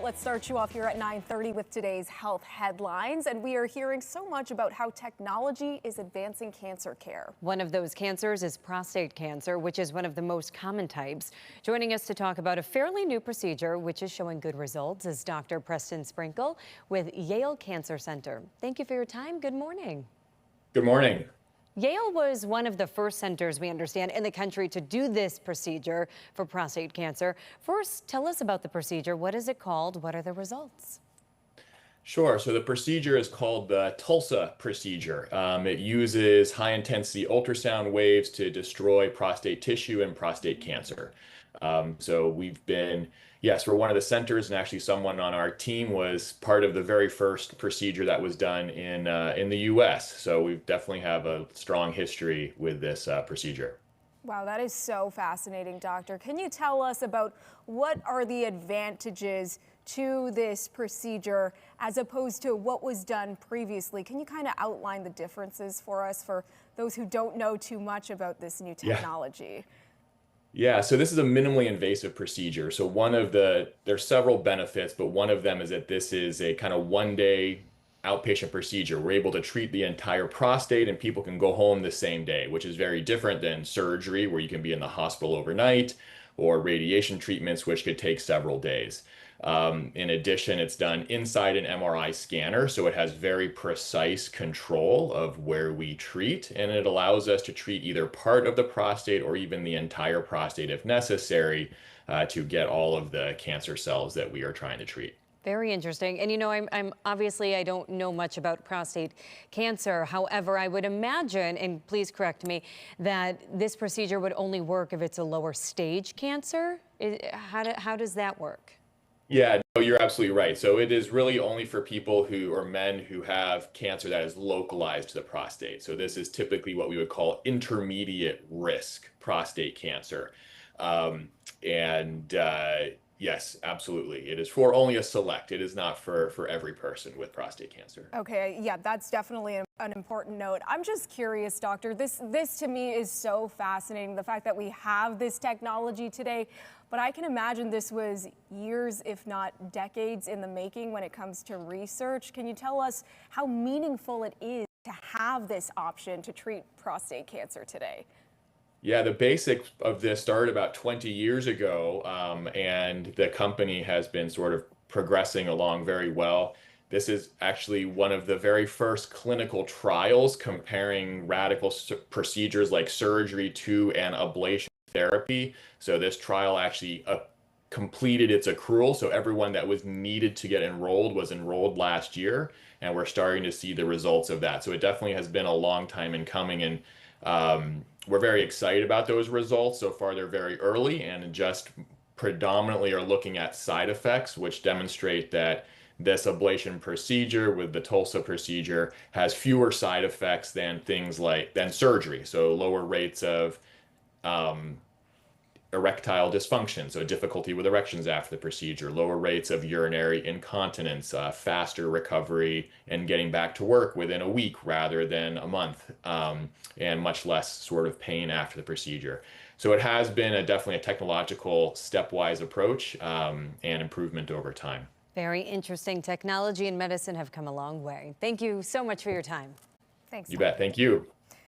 Let's start you off here at 9:30 with today's health headlines. And we are hearing so much about how technology is advancing cancer care. One of those cancers is prostate cancer, which is one of the most common types. Joining us to talk about a fairly new procedure, which is showing good results, is Dr. Preston Sprinkle with Yale Cancer Center. Thank you for your time. Good morning. Good morning. Yale was one of the first centers, we understand, in the country to do this procedure for prostate cancer. First, tell us about the procedure. What is it called? What are the results? Sure. So the procedure is called the Tulsa procedure. It uses high-intensity ultrasound waves to destroy prostate tissue and prostate cancer. So we've been, yes, we're one of the centers, and actually someone on our team was part of the very first procedure that was done in the U.S. So we definitely have a strong history with this procedure. Wow, that is so fascinating, doctor. Can you tell us about what are the advantages to this procedure as opposed to what was done previously? Can you kind of outline the differences for us, for those who don't know too much about this new technology? Yeah, so this is a minimally invasive procedure. So there's several benefits, but one of them is that this is a kind of one-day outpatient procedure. We're able to treat the entire prostate and people can go home the same day, which is very different than surgery, where you can be in the hospital overnight, or radiation treatments, which could take several days. In addition, it's done inside an MRI scanner, so it has very precise control of where we treat, and it allows us to treat either part of the prostate or even the entire prostate if necessary, to get all of the cancer cells that we are trying to treat. Very interesting. And you know, I'm obviously, I don't know much about prostate cancer. However, I would imagine, and please correct me, that this procedure would only work if it's a lower stage cancer. How does that work? Yeah, no, you're absolutely right. So it is really only for people or men who have cancer that is localized to the prostate. So this is typically what we would call intermediate risk prostate cancer. Yes, absolutely. It is for only a select. It is not for every person with prostate cancer. Okay, yeah, that's definitely an important note. I'm just curious, doctor, this to me is so fascinating, the fact that we have this technology today, but I can imagine this was years, if not decades in the making when it comes to research. Can you tell us how meaningful it is to have this option to treat prostate cancer today? Yeah, the basics of this started about 20 years ago, and the company has been sort of progressing along very well. This is actually one of the very first clinical trials comparing radical procedures like surgery to an ablation therapy. So this trial actually completed its accrual. So everyone that was needed to get enrolled was enrolled last year, and we're starting to see the results of that. So it definitely has been a long time in coming, and we're very excited about those results. So far, they're very early and just predominantly are looking at side effects, which demonstrate that this ablation procedure with the Tulsa procedure has fewer side effects than surgery. So lower rates of erectile dysfunction, so difficulty with erections after the procedure, lower rates of urinary incontinence, faster recovery and getting back to work within a week rather than a month, and much less sort of pain after the procedure. So it has been definitely a technological stepwise approach, and improvement over time. Very interesting. Technology and medicine have come a long way. Thank you so much for your time. Thanks. You bet. Thank you.